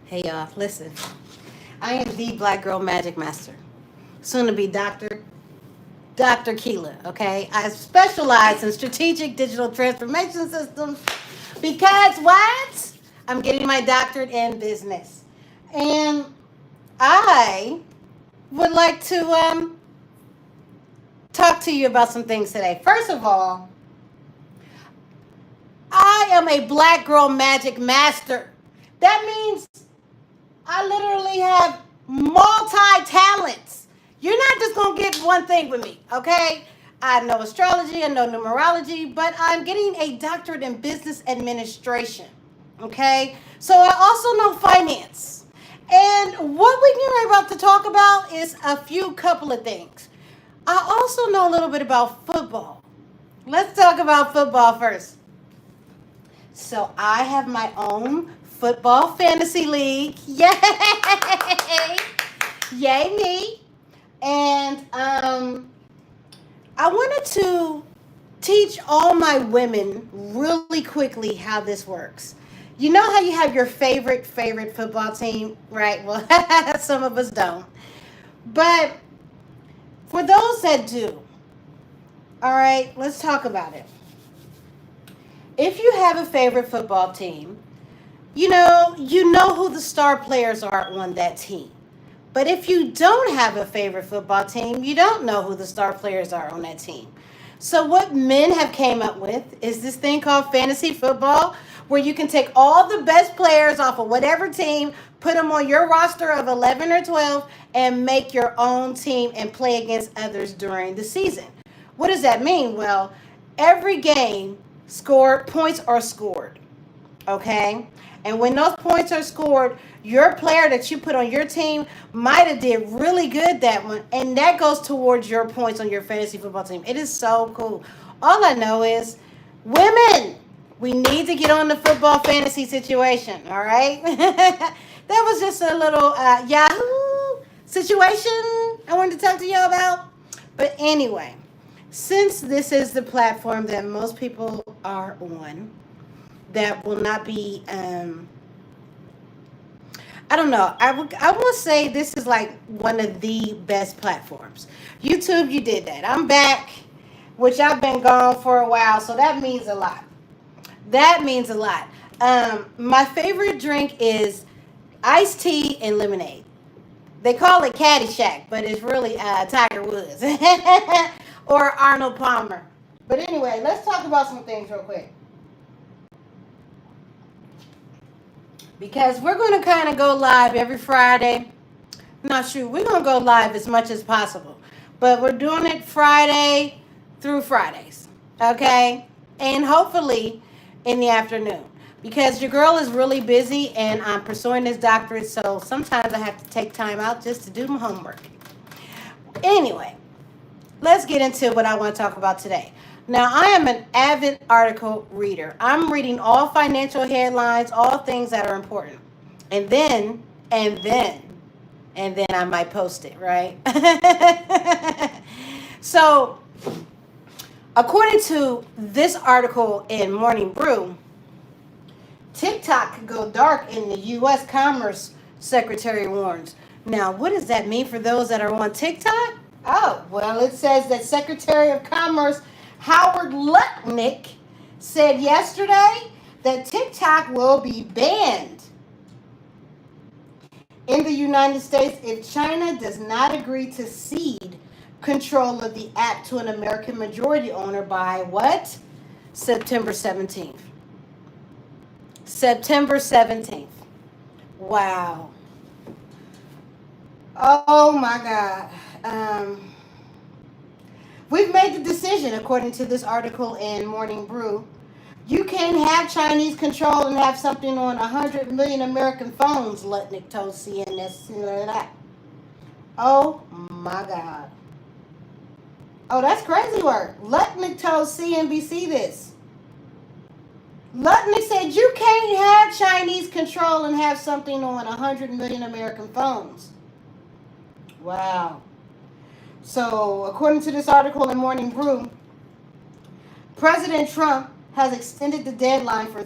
Hey y'all, listen. I am the Black Girl Magic Master. Soon to be Dr. Keela, okay? I specialize in strategic digital transformation systems because what? I'm getting my doctorate in business. And I would like to talk to you about some things today. First of all, I am a Black Girl Magic Master. That means I literally have multi talents. You're not just going to get one thing with me, okay? I know astrology, I know numerology, but I'm getting a doctorate in business administration, okay? So I also know finance. And what we're about to talk about is a few couple of things. I also know a little bit about football. Let's talk about football first. So I have my own football fantasy league. Yay! Yay me. And I wanted to teach all my women really quickly how this works. You know how you have your favorite football team, right? Well, some of us don't. But for those that do, all right, let's talk about it. If you have a favorite football team, you know who the star players are on that team. But if you don't have a favorite football team, you don't know who the star players are on that team. So what men have came up with is this thing called fantasy football, where you can take all the best players off of whatever team, put them on your roster of 11 or 12, and make your own team and play against others during the season. What does that mean? Well, every game scored points are scored, okay? And when those points are scored, your player that you put on your team might have did really good that one, and that goes towards your points on your fantasy football team. It is so cool. All I know is, women, we need to get on the football fantasy situation, all right? That was just a little Yahoo situation I wanted to talk to y'all about. But anyway, since this is the platform that most people are on, that will not be I don't know. I will say this is like one of the best platforms. YouTube, you did that. I'm back, which I've been gone for a while, so that means a lot. That means a lot. My favorite drink is iced tea and lemonade. They call it Caddyshack, but it's really Tiger Woods or Arnold Palmer. But anyway, let's talk about some things real quick. Because we're going to kind of go live every Friday. Not sure. We're going to go live as much as possible. But we're doing it Friday through Fridays. Okay? And hopefully in the afternoon. Because your girl is really busy and I'm pursuing this doctorate. So sometimes I have to take time out just to do my homework. Anyway, let's get into what I want to talk about today. Now, I am an avid article reader. I'm reading all financial headlines, all things that are important. And then I might post it, right? So, according to this article in Morning Brew, TikTok could go dark in the U.S. Commerce Secretary warns. Now, what does that mean for those that are on TikTok? Oh, well, it says that Secretary of Commerce Howard Lutnick said yesterday that TikTok will be banned in the United States if China does not agree to cede control of the app to an American majority owner by what? September 17th. September 17th. Wow. Oh my God. We've made the decision, according to this article in Morning Brew. You can't have Chinese control and have something on 100 million American phones, Lutnick told CNN. Oh my God. Oh, that's crazy work. Lutnick told CNBC this. Lutnick said you can't have Chinese control and have something on 100 million American phones. Wow. So, according to this article in Morning Brew, President Trump has extended the deadline for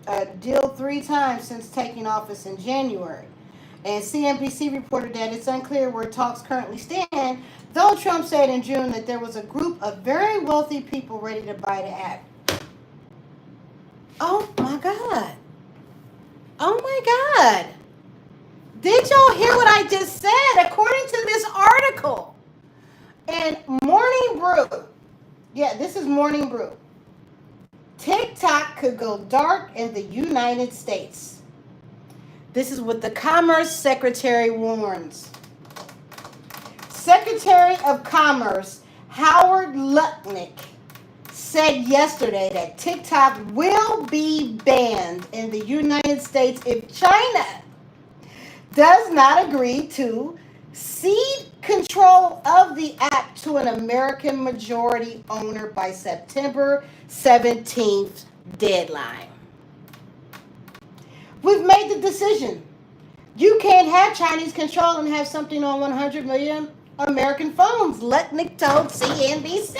a deal 3 times since taking office in January. And CNBC reported that it's unclear where talks currently stand, though Trump said in June that there was a group of very wealthy people ready to buy the app. Oh my God. Oh my God. Did y'all hear what I just said? According to this article in Morning Brew. Yeah, this is Morning Brew. TikTok could go dark in the United States. This is what the Commerce Secretary warns. Secretary of Commerce Howard Lutnick said yesterday that TikTok will be banned in the United States if China does not agree to cede control of the app to an American majority owner by September 17th deadline. We've made the decision. You can't have Chinese control and have something on 100 million American phones, Lutnick told CNBC.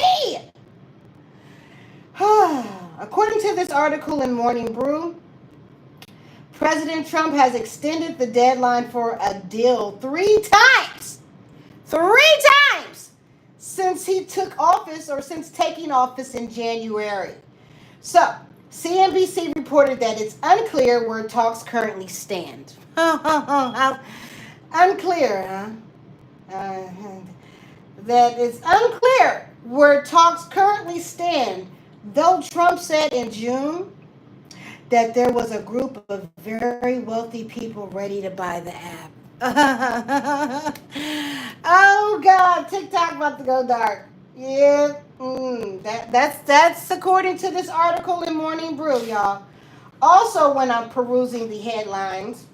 According to this article in Morning Brew, President Trump has extended the deadline for a deal 3 times. 3 times since he took office or since taking office in January. So, CNBC reported that it's unclear where talks currently stand. Unclear, huh? That it's unclear where talks currently stand, though Trump said in June that there was a group of very wealthy people ready to buy the app. Oh God, TikTok about to go dark. Yeah, that's according to this article in Morning Brew, y'all. Also, when I'm perusing the headlines,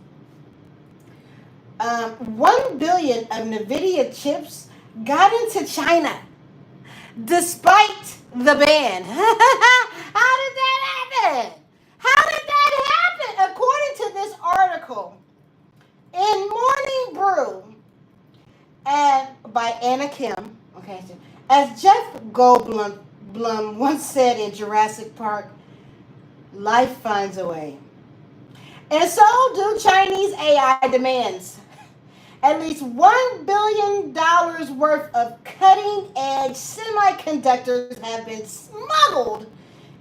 1 billion of NVIDIA chips got into China despite the ban. How did that happen? How did that happen? According to this article in Morning Brew and by Anna Kim, okay, as Jeff Goldblum once said in Jurassic Park, life finds a way. And so do Chinese AI demands. At least $1 billion worth of cutting-edge semiconductors have been smuggled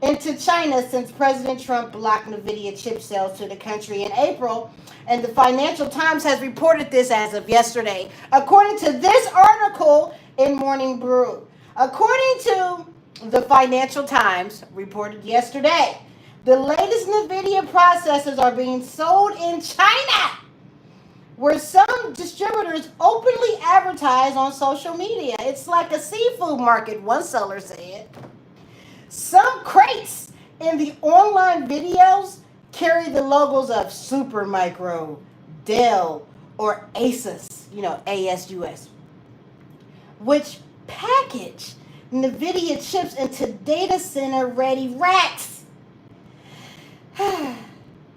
into China since President Trump blocked NVIDIA chip sales to the country in April. And the Financial Times has reported this as of yesterday, according to this article in Morning Brew. According to the Financial Times, reported yesterday, the latest NVIDIA processors are being sold in China, where some distributors openly advertise on social media. It's like a seafood market, one seller said. Some crates in the online videos carry the logos of Supermicro, Dell, or Asus, ASUS, which package NVIDIA chips into data center ready racks.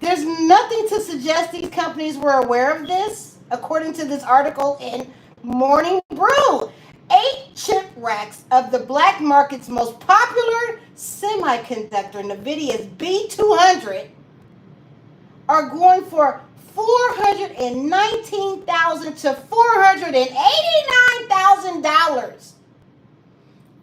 There's nothing to suggest these companies were aware of this, according to this article in Morning Brew. 8 chip racks of the black market's most popular semiconductor, NVIDIA's B200, are going for $419,000 to $489,000,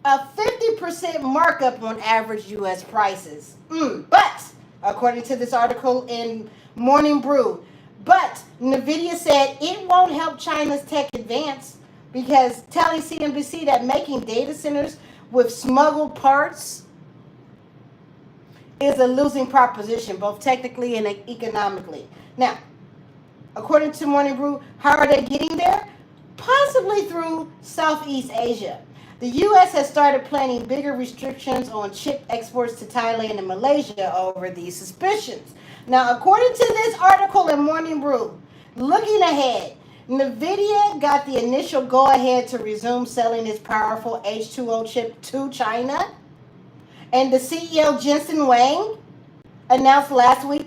a 50% markup on average U.S. prices. But according to this article in Morning Brew, but NVIDIA said it won't help China's tech advance, because telling CNBC that making data centers with smuggled parts is a losing proposition, both technically and economically. Now, according to Morning Brew, how are they getting there? Possibly through Southeast Asia. The U.S. has started planning bigger restrictions on chip exports to Thailand and Malaysia over these suspicions. Now, according to this article in Morning Brew, looking ahead, NVIDIA got the initial go-ahead to resume selling its powerful H2O chip to China. And the CEO, Jensen Huang, announced last week,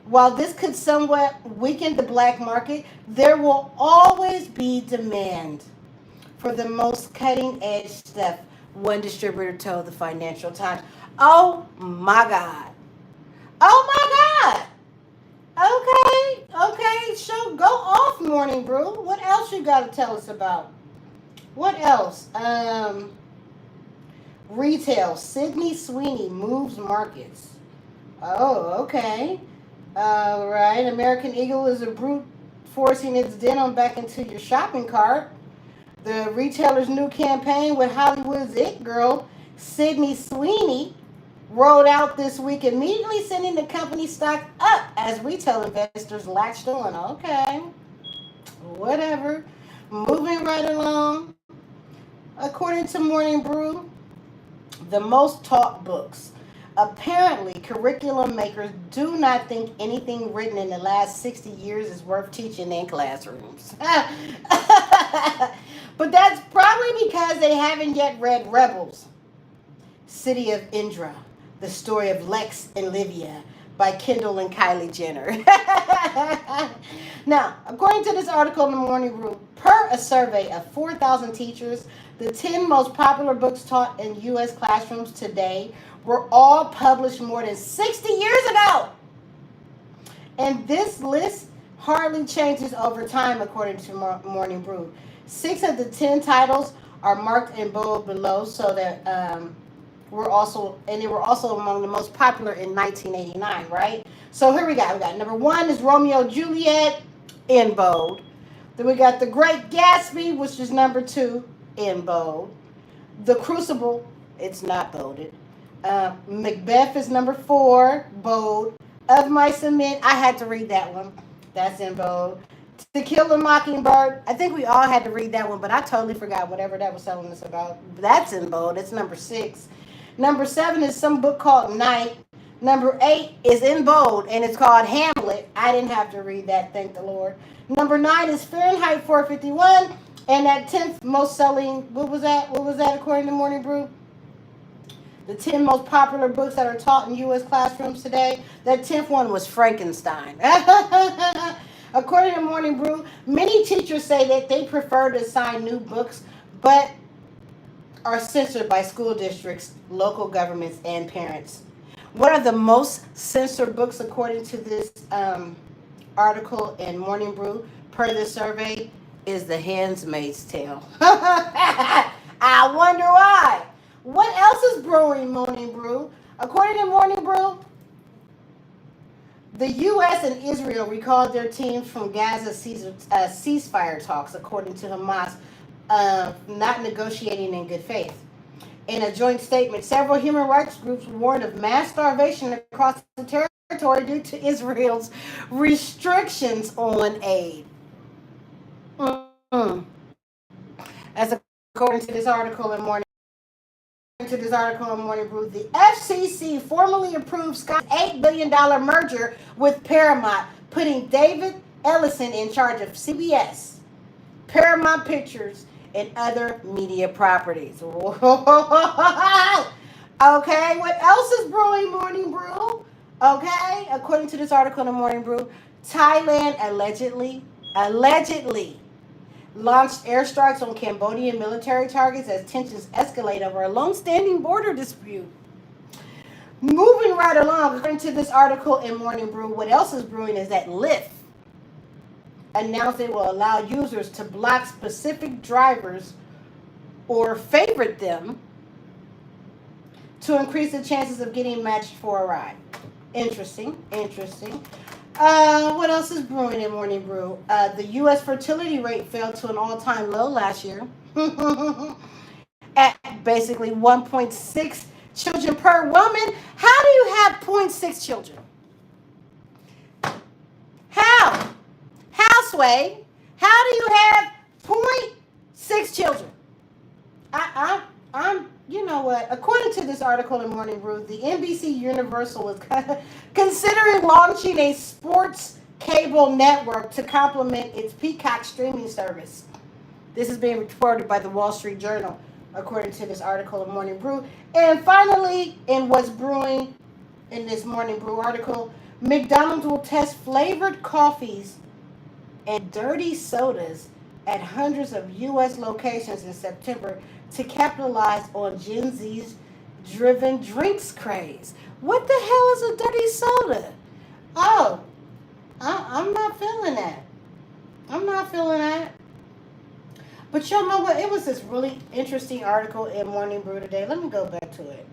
while this could somewhat weaken the black market, there will always be demand for the most cutting-edge stuff, one distributor told the Financial Times. Oh, my God. Oh my God. Okay. Show go off, Morning Brew. What else you got to tell us about? What else? Retail. Sydney Sweeney moves markets. Oh, okay. All right. American Eagle is a brute forcing its denim back into your shopping cart. The retailer's new campaign with Hollywood's It Girl, Sydney Sweeney, rolled out this week, immediately sending the company stock up as retail investors latched on. Okay, whatever. Moving right along. According to Morning Brew, the most taught books. Apparently, curriculum makers do not think anything written in the last 60 years is worth teaching in classrooms. But that's probably because they haven't yet read Rebels, City of Indra, the story of Lex and Livia by Kendall and Kylie Jenner. Now, according to this article in the Morning Brew, per a survey of 4,000 teachers, the 10 most popular books taught in U.S. classrooms today were all published more than 60 years ago. And this list hardly changes over time, according to Morning Brew. 6 of the 10 titles are marked in bold below, so that they were also among the most popular in 1989, right? So here we got number 1 is Romeo and Juliet in bold. Then we got The Great Gatsby, which is number 2 in bold. The Crucible, it's not bolded. Macbeth is number 4, bold. Of Mice and Men, I had to read that one. That's in bold. To Kill a Mockingbird, I think we all had to read that one, but I totally forgot whatever that was telling us about. That's in bold. It's number 6. Number 7 is some book called Night. Number 8 is in bold, and it's called Hamlet. I didn't have to read that, thank the Lord. Number 9 is Fahrenheit 451, and that 10th most selling, what was that according to Morning Brew? The 10 most popular books that are taught in U.S. classrooms today, that 10th one was Frankenstein. According to Morning Brew, many teachers say that they prefer to assign new books, but are censored by school districts, local governments, and parents. One of the most censored books, according to this article in Morning Brew, per the survey, is The Handmaid's Tale. I wonder why. What else is brewing, Morning Brew? According to Morning Brew, the U.S. and Israel recalled their teams from Gaza ceasefire talks, according to Hamas, not negotiating in good faith. In a joint statement, several human rights groups warned of mass starvation across the territory due to Israel's restrictions on aid. Mm-hmm. As according to this article in Morning Brew, the FCC formally approved Sky's $8 billion merger with Paramount, putting David Ellison in charge of CBS, Paramount Pictures, and other media properties. Okay, what else is brewing, Morning Brew? Okay, according to this article in Morning Brew, Thailand allegedly launched airstrikes on Cambodian military targets as tensions escalate over a long-standing border dispute. Moving right along, according to this article in Morning Brew, what else is brewing is that Lyft announced it will allow users to block specific drivers or favorite them to increase the chances of getting matched for a ride. Interesting. What else is brewing in Morning Brew? The U.S. fertility rate fell to an all-time low last year at basically 1.6 children per woman. How do you have 0.6 children? How? Sway? How do you have 0.6 children? I'm, you know what? According to this article in Morning Brew, the NBC Universal is considering launching a sports cable network to complement its Peacock streaming service. This is being reported by the Wall Street Journal, according to this article in Morning Brew. And finally, in what's brewing in this Morning Brew article, McDonald's will test flavored coffees and dirty sodas at hundreds of U.S. locations in September to capitalize on Gen Z's driven drinks craze. What the hell is a dirty soda? Oh, I'm not feeling that. I'm not feeling that. But y'all know what? It was this really interesting article in Morning Brew today. Let me go back to it.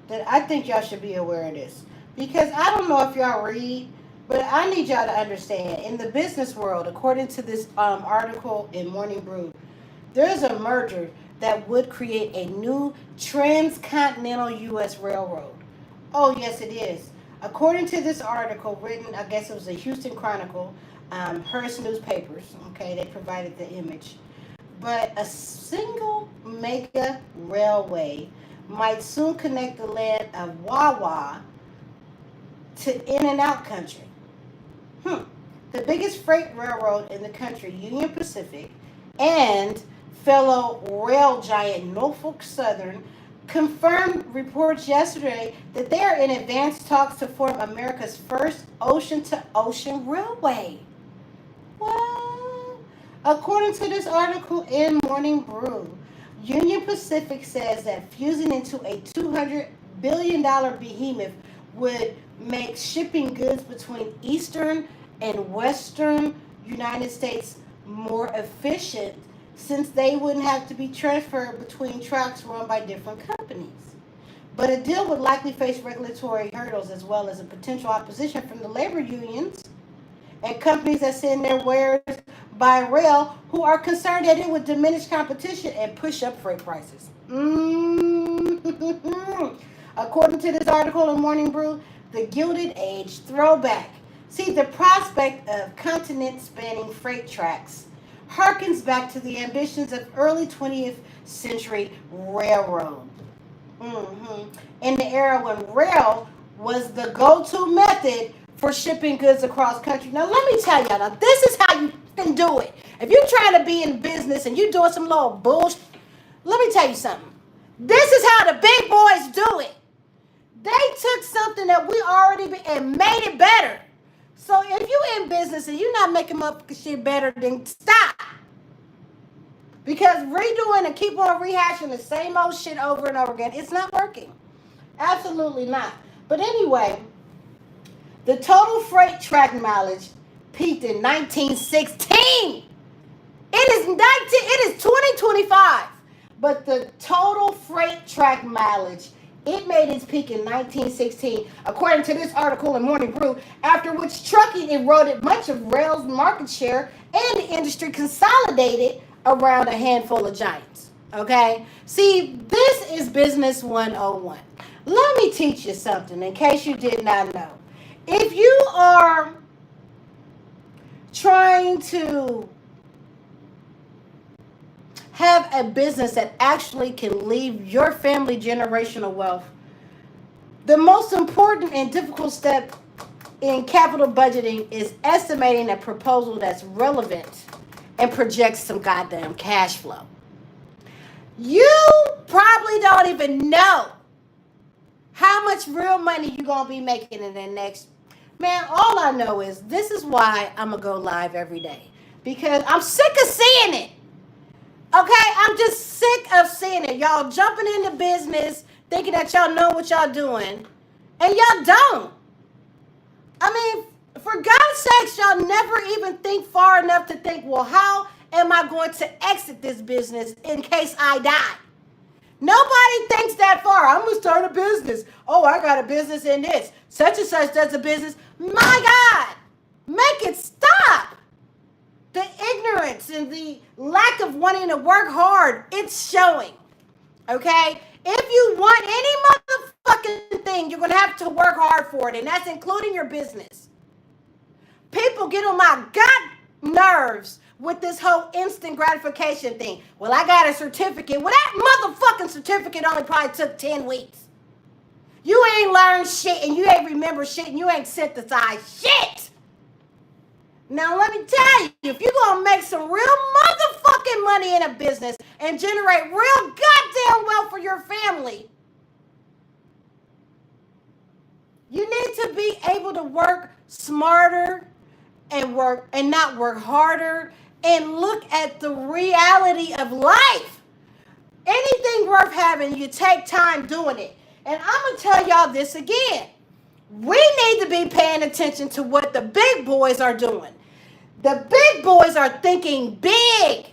That I think y'all should be aware of this. Because I don't know if y'all read, but I need y'all to understand. In the business world, according to this article in Morning Brew, there's a merger that would create a new transcontinental U.S. railroad. Oh, yes, it is. According to this article written, I guess it was the Houston Chronicle, Hearst newspapers, okay, they provided the image. But a single mega railway might soon connect the land of Wawa to In and Out country. The biggest freight railroad in the country, Union Pacific, and fellow rail giant Norfolk Southern confirmed reports yesterday that they are in advanced talks to form America's first ocean-to-ocean railway. What? According to this article in Morning Brew, Union Pacific says that fusing into a $200 billion behemoth would make shipping goods between eastern and western United States more efficient, since they wouldn't have to be transferred between tracks run by different companies. But a deal would likely face regulatory hurdles as well as a potential opposition from the labor unions and companies that send their wares by rail, who are concerned that it would diminish competition and push up freight prices. According to this article in Morning Brew, the Gilded Age throwback. See, the prospect of continent-spanning freight tracks harkens back to the ambitions of early 20th century railroad. In the era when rail was the go-to method for shipping goods across country. Now, let me tell y'all, this is how you can do it. If you're trying to be in business and you're doing some little bullshit, let me tell you something. This is how the big boys do it. They took something that we already and made it better. So if you're in business and you're not making up shit better, then stop. Because redoing and keep on rehashing the same old shit over and over again, it's not working. Absolutely not. But anyway, the total freight track mileage peaked in 1916. It is 2025. But the total freight track mileage, it made its peak in 1916, according to this article in Morning Brew, after which trucking eroded much of rail's market share and the industry consolidated around a handful of giants. Okay? See, this is Business 101. Let me teach you something in case you did not know. If you are trying to have a business that actually can leave your family generational wealth, the most important and difficult step in capital budgeting is estimating a proposal that's relevant and projects some goddamn cash flow. You probably don't even know how much real money you're going to be making in the next. Man, all I know is this is why I'm going to go live every day. Because I'm sick of seeing it. Okay, I'm just sick of seeing it. Y'all jumping into business, thinking that y'all know what y'all doing, and y'all don't. I mean, for God's sakes, y'all never even think far enough to think, well, how am I going to exit this business in case I die? Nobody thinks that far. I'm going to start a business. Oh, I got a business in this. Such and such does a business. My God, make it stop. The ignorance and the lack of wanting to work hard, it's showing. Okay? If you want any motherfucking thing, you're going to have to work hard for it, and that's including your business. People get on my gut nerves with this whole instant gratification thing. Well, I got a certificate. Well, that motherfucking certificate only probably took 10 weeks. You ain't learned shit, and you ain't remember shit, and you ain't synthesized shit. Now, let me tell you, if you're going to make some real motherfucking money in a business and generate real goddamn wealth for your family, you need to be able to work smarter and not work harder and look at the reality of life. Anything worth having, you take time doing it. And I'm going to tell y'all this again. We need to be paying attention to what the big boys are doing. The big boys are thinking big.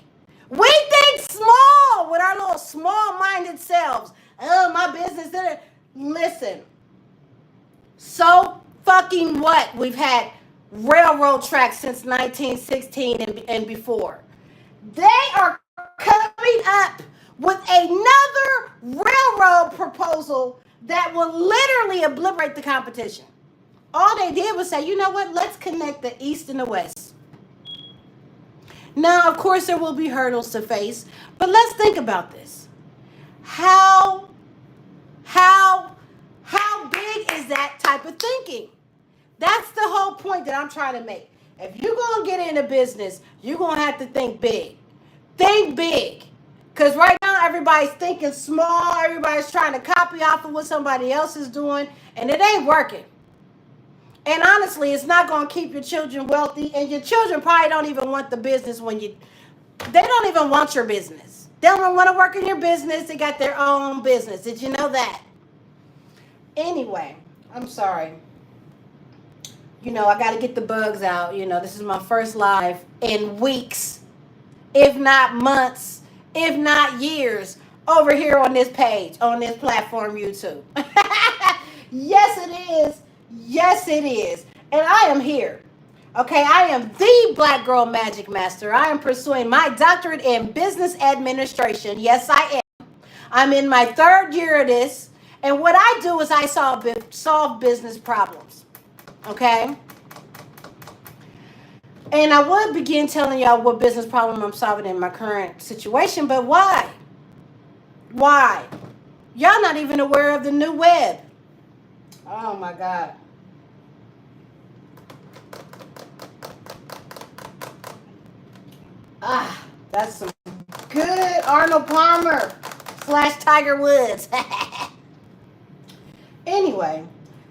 We think small with our little small-minded selves. Oh, my business. Listen. So fucking what? We've had railroad tracks since 1916 and before. They are coming up with another railroad proposal that will literally obliterate the competition. All they did was say, you know what? Let's connect the East and the West. Now, of course, there will be hurdles to face, but let's think about this. How big is that type of thinking? That's the whole point that I'm trying to make. If you're going to get into business, you're going to have to think big. Think big. Because right now, everybody's thinking small. Everybody's trying to copy off of what somebody else is doing, and it ain't working. And honestly, it's not going to keep your children wealthy, and your children probably don't even want the business they don't even want your business. They don't want to work in your business. They got their own business. Did you know that? Anyway, I'm sorry. I got to get the bugs out. This is my first live in weeks, if not months, if not years, over here on this page, on this platform, YouTube. Yes, it is. Yes, it is. And I am here. Okay, I am the Black Girl Magic Master. I am pursuing my doctorate in business administration. Yes, I am. I'm in my 3rd year of this. And what I do is I solve business problems. Okay? And I would begin telling y'all what business problem I'm solving in my current situation, but why? Why? Y'all not even aware of the new web. Oh my God. That's some good Arnold Palmer / Tiger Woods. Anyway,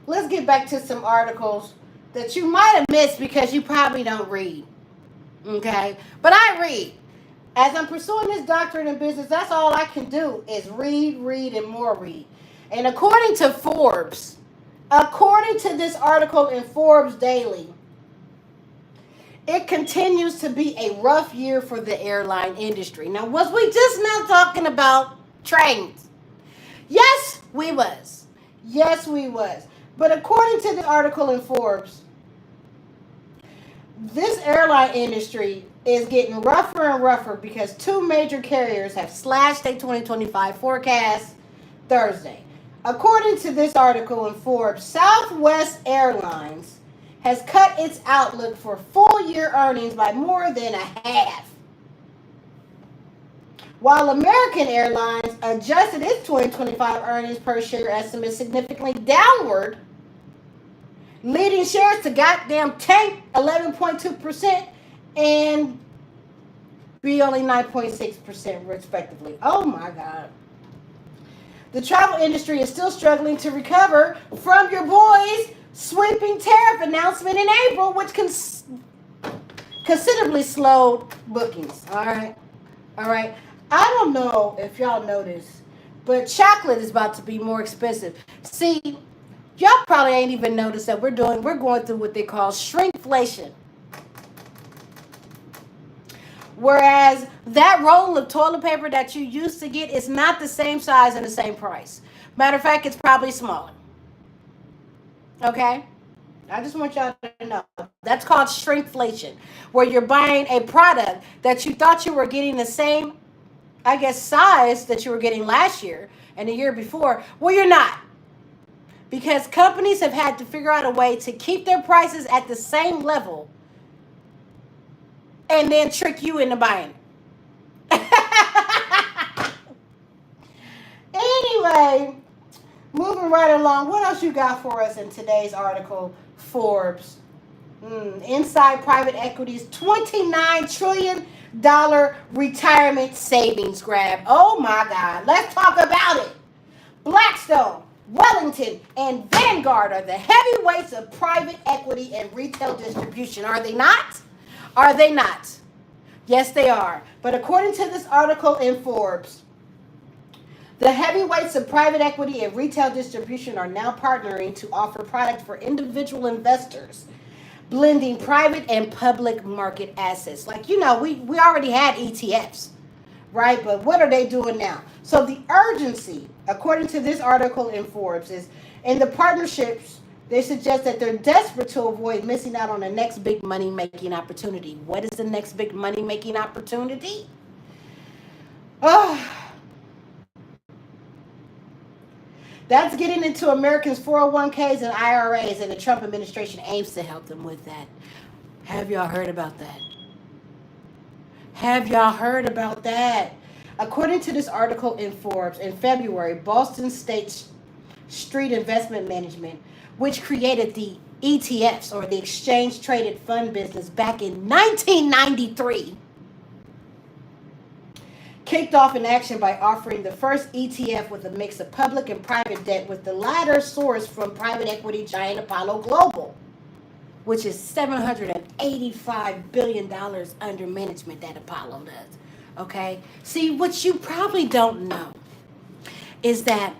let's get back to some articles that you might have missed because you probably don't read. Okay? But I read. As I'm pursuing this doctorate in business, that's all I can do is read, and more read. And according to Forbes, according to this article in Forbes Daily, it continues to be a rough year for the airline industry. Now, was we just now talking about trains? Yes, we was. Yes, we was. But according to the article in Forbes, this airline industry is getting rougher and rougher because 2 major carriers have slashed their 2025 forecast Thursday. According to this article in Forbes, Southwest Airlines has cut its outlook for full-year earnings by more than a half, while American Airlines adjusted its 2025 earnings per share estimate significantly downward, leading shares to goddamn tank 11.2% and be only 9.6% respectively. Oh my God. The travel industry is still struggling to recover from your boys' sweeping tariff announcement in April, which considerably slowed bookings. All right. I don't know if y'all noticed, but chocolate is about to be more expensive. See, y'all probably ain't even noticed that we're going through what they call shrinkflation. Whereas that roll of toilet paper that you used to get is not the same size and the same price. Matter of fact, it's probably smaller. Okay? I just want y'all to know. That's called shrinkflation, where you're buying a product that you thought you were getting the same, I guess, size that you were getting last year and the year before. Well, you're not. Because companies have had to figure out a way to keep their prices at the same level and then trick you into buying. Anyway, moving right along, what else you got for us in today's article? Forbes. Inside private equity's $29 trillion retirement savings grab. Oh my God. Let's talk about it. Blackstone, Wellington, and Vanguard are the heavyweights of private equity and retail distribution. Are they not? Are they not? Yes, they are. But according to this article in Forbes, The heavyweights of private equity and retail distribution are now partnering to offer products for individual investors, blending private and public market assets. Like, we already had ETFs, right? But what are they doing now? So the urgency, according to this article in Forbes, is in the partnerships, they suggest that they're desperate to avoid missing out on the next big money-making opportunity. What is the next big money-making opportunity? That's getting into Americans' 401ks and IRAs, and the Trump administration aims to help them with that. Have y'all heard about that? Have y'all heard about that? According to this article in Forbes, in February, Boston State Street Investment Management, which created the ETFs, or the exchange traded fund business, back in 1993, kicked off an action by offering the first ETF with a mix of public and private debt, with the latter sourced from private equity giant Apollo Global, which is $785 billion under management that Apollo does. Okay? See, what you probably don't know is that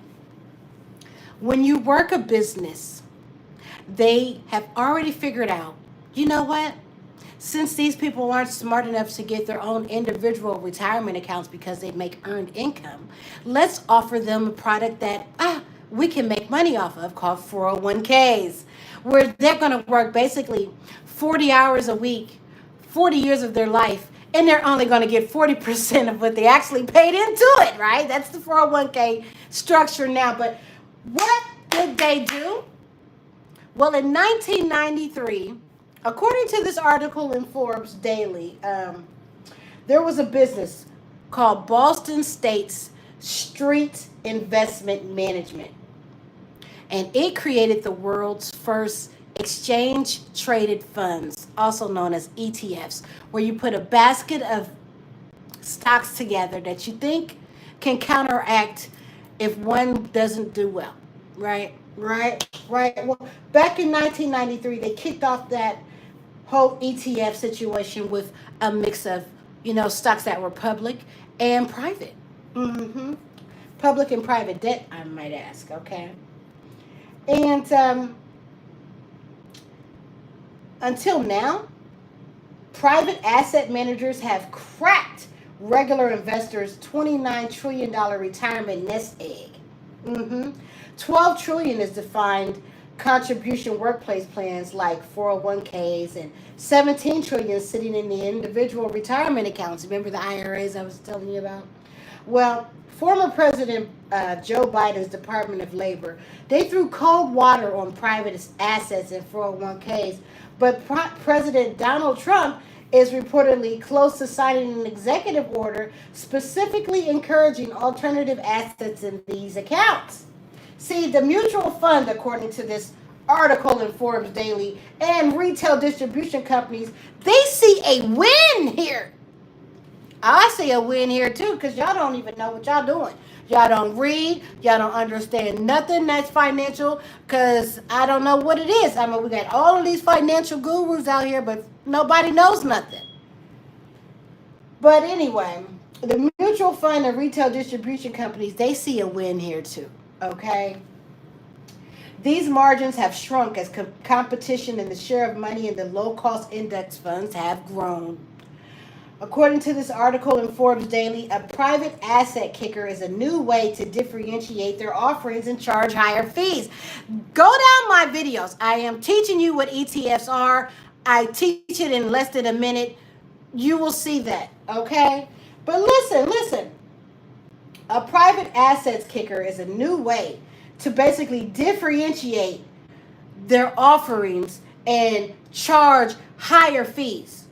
when you work a business, they have already figured out, you know what? Since these people aren't smart enough to get their own individual retirement accounts because they make earned income, let's offer them a product that we can make money off of, called 401ks, where they're going to work basically 40 hours a week, 40 years of their life, and they're only going to get 40% of what they actually paid into it, right? That's the 401k structure now. But what did they do? Well, in 1993, according to this article in Forbes Daily, there was a business called Boston State Street Investment Management. And it created the world's first exchange-traded funds, also known as ETFs, where you put a basket of stocks together that you think can counteract if one doesn't do well, right? Right. Well, back in 1993, they kicked off that whole ETF situation with a mix of, stocks that were public and private. Public and private debt, I might ask, okay? And until now, private asset managers have cracked regular investors' $29 trillion retirement nest egg. 12 trillion is defined contribution workplace plans like 401ks, and 17 trillion sitting in the individual retirement accounts. Remember the IRAs I was telling you about? Well, former President Joe Biden's Department of Labor, they threw cold water on private assets and 401ks, but President Donald Trump is reportedly close to signing an executive order specifically encouraging alternative assets in these accounts. See, the mutual fund, according to this article in Forbes Daily, and retail distribution companies, they see a win here. I see a win here too, because y'all don't even know what y'all doing. Y'all don't read. Y'all don't understand nothing that's financial, because I don't know what it is. I mean, we got all of these financial gurus out here, but nobody knows nothing. But anyway, the mutual fund and retail distribution companies, they see a win here too. Okay. These margins have shrunk as competition and the share of money in the low-cost index funds have grown. According to this article in Forbes Daily, a private asset kicker is a new way to differentiate their offerings and charge higher fees. Go down my videos. I am teaching you what ETFs are. I teach it in less than a minute. You will see that, okay? But listen. A private assets kicker is a new way to basically differentiate their offerings and charge higher fees.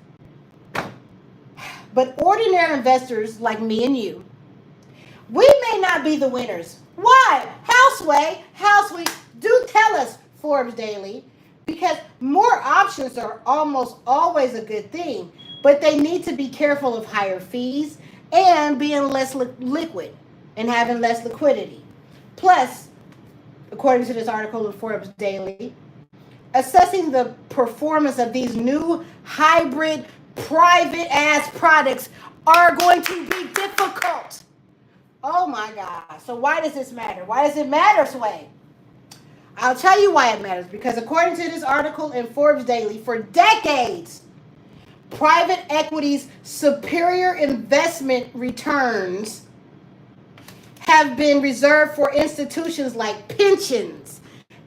But ordinary investors like me and you, we may not be the winners. Why? Houseway, do tell us, Forbes Daily, because more options are almost always a good thing, but they need to be careful of higher fees and being less liquid and having less liquidity. Plus, according to this article in Forbes Daily, assessing the performance of these new hybrid private ass products are going to be difficult. Oh my God. So why does this matter? Why does it matter, Sway? I'll tell you why it matters. Because according to this article in Forbes Daily, for decades, private equity's superior investment returns have been reserved for institutions like pensions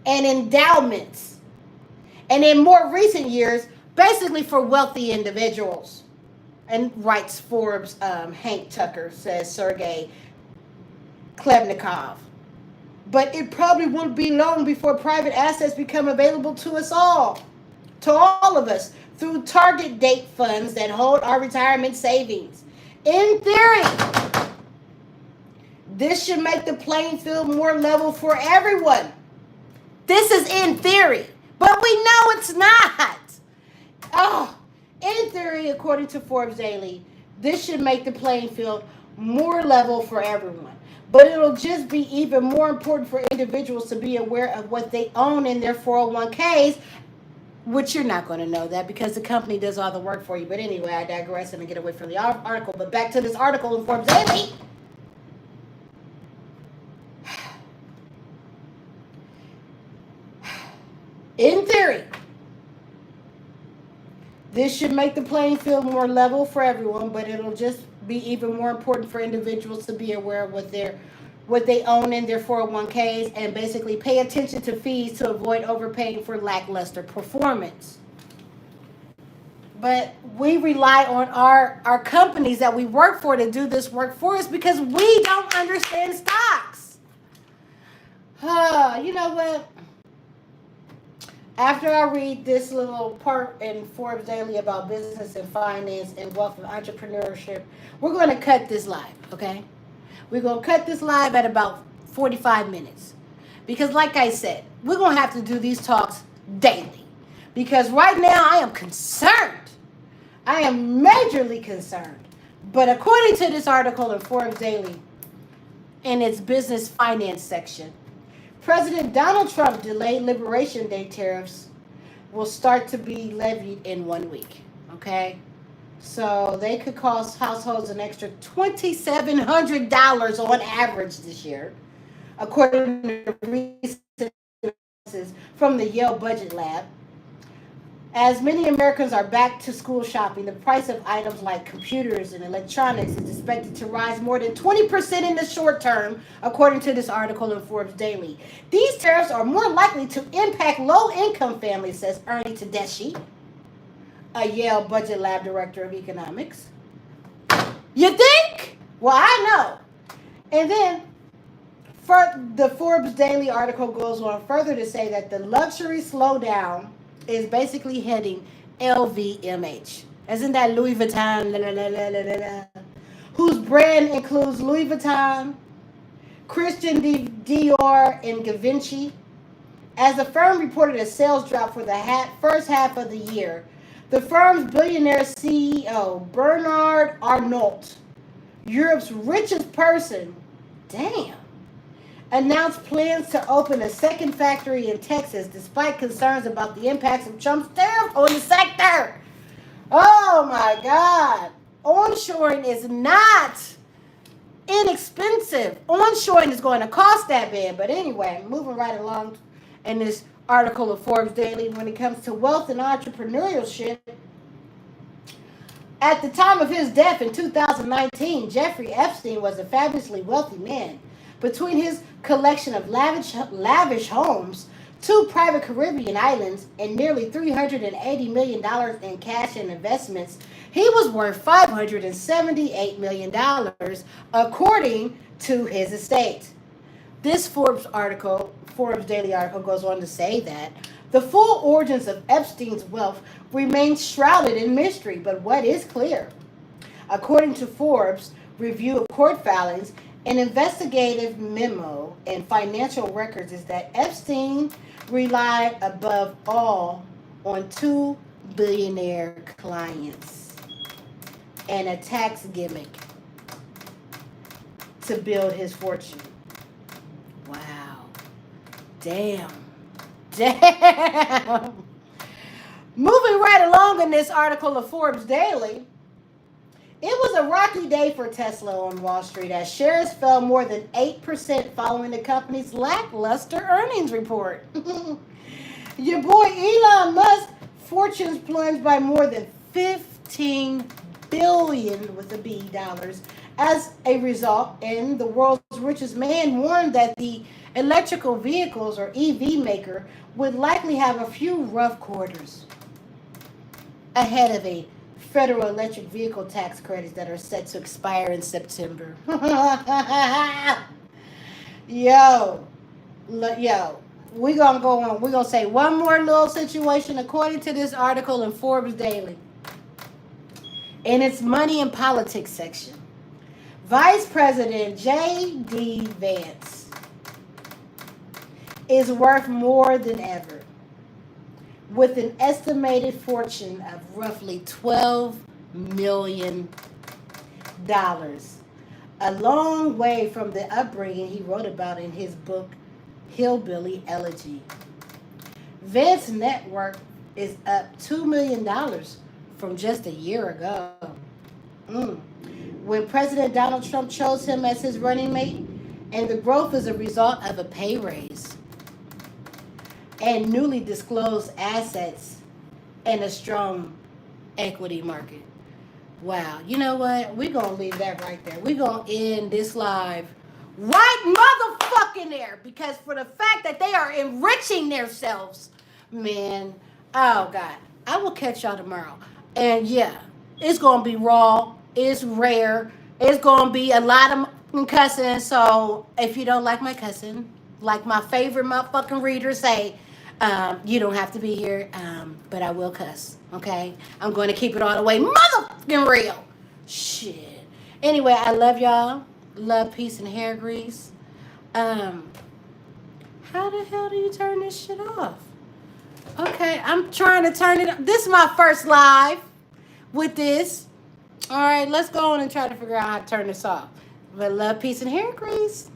and endowments. And in more recent years, basically for wealthy individuals. And writes Forbes, Hank Tucker, says Sergey Klebnikov. But it probably won't be long before private assets become available to us all, to all of us, through target date funds that hold our retirement savings. In theory, this should make the playing field more level for everyone. This is in theory, but we know it's not. Oh, in theory, according to Forbes Daily, this should make the playing field more level for everyone. But it'll just be even more important for individuals to be aware of what they own in their 401ks, which you're not going to know that because the company does all the work for you. But anyway, I digress and I get away from the article. But back to this article in Forbes Daily. In theory, this should make the playing field more level for everyone, but it'll just be even more important for individuals to be aware of what they own in their 401ks and basically pay attention to fees to avoid overpaying for lackluster performance. But we rely on our companies that we work for to do this work for us because we don't understand stocks. You know what? After I read this little part in Forbes Daily about business and finance and wealth and entrepreneurship, we're going to cut this live, okay? We're going to cut this live at about 45 minutes. Because like I said, we're going to have to do these talks daily. Because right now I am concerned. I am majorly concerned. But according to this article in Forbes Daily, in its business finance section, President Donald Trump delayed Liberation Day tariffs will start to be levied in 1 week, okay? So they could cost households an extra $2,700 on average this year, according to recent analysis from the Yale Budget Lab. As many Americans are back to school shopping, the price of items like computers and electronics is expected to rise more than 20% in the short term, according to this article in Forbes Daily. These tariffs are more likely to impact low-income families, says Ernie Tedeschi, a Yale Budget Lab director of economics. You think? Well, I know. And then the Forbes Daily article goes on further to say that the luxury slowdown is basically heading LVMH. Isn't that Louis Vuitton, whose brand includes Louis Vuitton, Christian Dior, and Givenchy. As the firm reported a sales drop for the first half of the year, the firm's billionaire CEO, Bernard Arnault, Europe's richest person, announced plans to open a second factory in Texas despite concerns about the impacts of Trump's tariff on the sector. Oh my God. Onshoring is not inexpensive. Onshoring is going to cost that bad. But anyway, moving right along in this article of Forbes Daily, when it comes to wealth and entrepreneurship, at the time of his death in 2019, Jeffrey Epstein was a fabulously wealthy man. Between his collection of lavish homes, 2 private Caribbean islands, and nearly $380 million in cash and investments, he was worth $578 million, according to his estate. This Forbes Daily article goes on to say that the full origins of Epstein's wealth remain shrouded in mystery, but what is clear, according to Forbes' review of court filings, an investigative memo and financial records, is that Epstein relied above all on 2 billionaire clients and a tax gimmick to build his fortune. Wow. Damn. Moving right along in this article of Forbes Daily, It was a rocky day for Tesla on Wall Street as shares fell more than 8% following the company's lackluster earnings report. Your boy Elon Musk fortunes plunged by more than 15 billion with a B dollars as a result, and the world's richest man warned that the electrical vehicles or EV maker would likely have a few rough quarters ahead of a federal electric vehicle tax credits that are set to expire in September. Yo, we're going to go on. We're going to say one more little situation according to this article in Forbes Daily. In its money and politics section, Vice President J.D. Vance is worth more than ever, with an estimated fortune of roughly $12 million. A long way from the upbringing he wrote about in his book, Hillbilly Elegy. Vance's net worth is up $2 million from just a year ago. When President Donald Trump chose him as his running mate, and the growth is a result of a pay raise and newly disclosed assets and a strong equity market. Wow. You know what? We're going to leave that right there. We're going to end this live right motherfucking there, because for the fact that they are enriching themselves, man, oh God, I will catch y'all tomorrow. And yeah, it's going to be raw. It's rare. It's going to be a lot of cussing. So if you don't like my cussing, like my favorite motherfucking readers say, you don't have to be here, but I will cuss, okay? I'm going to keep it all the way motherfucking real. Shit. Anyway, I love y'all. Love, peace, and hair grease. How the hell do you turn this shit off? Okay, I'm trying to turn it. This is my first live with this. All right, let's go on and try to figure out how to turn this off. But love, peace, and hair grease.